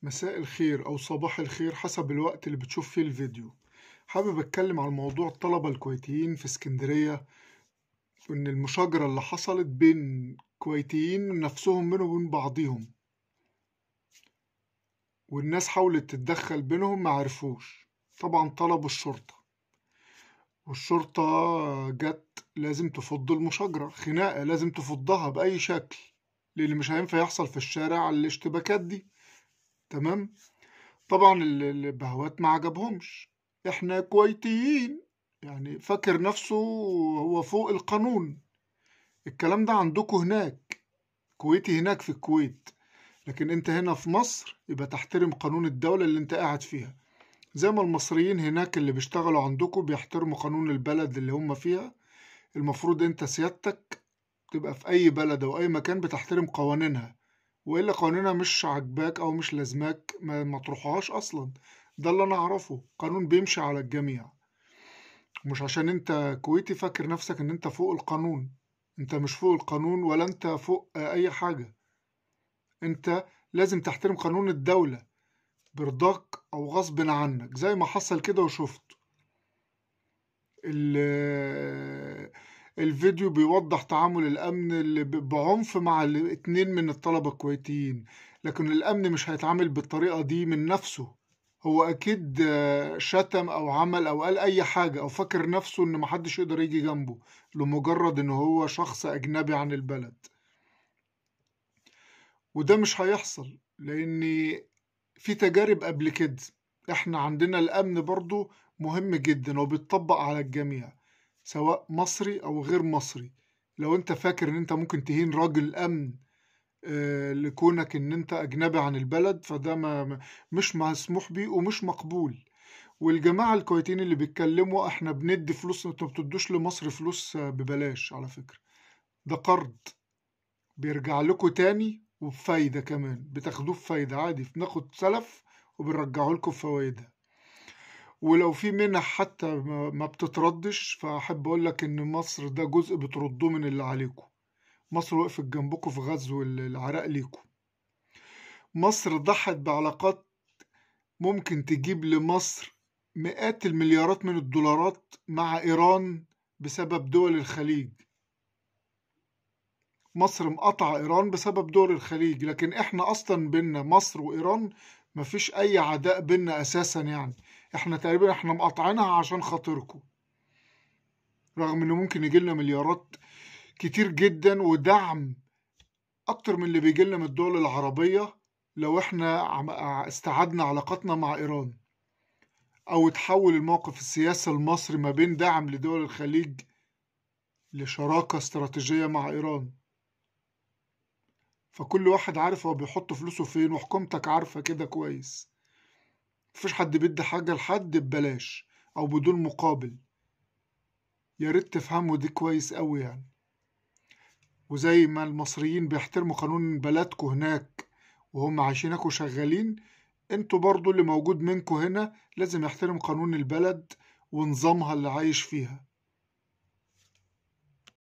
مساء الخير أو صباح الخير حسب الوقت اللي بتشوف فيه الفيديو. حابب أتكلم عن موضوع الطلبة الكويتيين في اسكندرية، وإن المشاجرة اللي حصلت بين كويتيين نفسهم بينهم وبين بعضيهم، والناس حاولت تتدخل بينهم معرفوش. طبعا طلبوا الشرطة، والشرطة جت لازم تفض المشاجرة، خناقة لازم تفضها بأي شكل، لأن مش هينفع يحصل في الشارع الاشتباكات دي. تمام. طبعا البهوات ما عجبهمش، احنا كويتيين، يعني فاكر نفسه هو فوق القانون. الكلام ده عندكم هناك، كويتي هناك في الكويت، لكن انت هنا في مصر يبقى تحترم قانون الدولة اللي انت قاعد فيها، زي ما المصريين هناك اللي بيشتغلوا عندكم بيحترموا قانون البلد اللي هم فيها. المفروض انت سيادتك تبقى في اي بلد او اي مكان بتحترم قوانينها، والا قوانينها مش عاجباك او مش لازماك ما تروحهاش اصلا. ده اللي انا اعرفه، قانون بيمشي على الجميع. مش عشان انت كويتي فاكر نفسك ان انت فوق القانون. انت مش فوق القانون ولا انت فوق اي حاجة. انت لازم تحترم قانون الدولة برضاك او غصب عنك، زي ما حصل كده وشفت الفيديو بيوضح تعامل الأمن اللي بعنف مع اتنين من الطلبة الكويتيين. لكن الأمن مش هيتعامل بالطريقة دي من نفسه. هو أكيد شتم أو عمل أو قال أي حاجة أو فاكر نفسه إن محدش يقدر يجي جنبه لمجرد إن هو شخص أجنبي عن البلد. وده مش هيحصل لأن في تجارب قبل كده. احنا عندنا الأمن برضو مهم جدا وبيتطبق على الجميع، سواء مصري أو غير مصري. لو انت فاكر ان انت ممكن تهين راجل أمن لكونك ان انت أجنبي عن البلد، فده مش مسموح بيه ومش مقبول. والجماعة الكويتيين اللي بيتكلموا احنا بندي فلوس، انتوا بتدوش لمصر فلوس ببلاش على فكرة، ده قرض بيرجع لكم تاني وبفايدة كمان، بتاخدوه بفايدة عادي، بناخد سلف وبنرجعه لكم بفوايدها. ولو في منح حتى ما بتتردش، فأحب أقول لك إن مصر ده جزء بتردوه من اللي عليكم. مصر وقفت جنبكم في غزو العراق ليكم. مصر ضحت بعلاقات ممكن تجيب لمصر مئات المليارات من الدولارات مع إيران بسبب دول الخليج. مصر مقطعة إيران بسبب دول الخليج، لكن إحنا أصلا بينا مصر وإيران مفيش أي عداء بينا أساسا. يعني إحنا تقريبا إحنا مقطعينها عشان خاطركم، رغم إنه ممكن يجيلنا مليارات كتير جدا ودعم أكتر من اللي بيجيلنا من الدول العربية لو إحنا استعدنا علاقاتنا مع إيران، أو تحول الموقف السياسي المصري ما بين دعم لدول الخليج لشراكة استراتيجية مع إيران. فكل واحد عارف هو بيحط فلوسه فين، وحكومتك عارفة كده كويس. مفيش حد بيدي حاجة لحد ببلاش أو بدون مقابل. يا ريت تفهموا دي كويس قوي يعني. وزي ما المصريين بيحترموا قانون بلدكم هناك وهم عايشين هناك وشغالين، انتوا برضو اللي موجود منكم هنا لازم يحترم قانون البلد ونظامها اللي عايش فيها.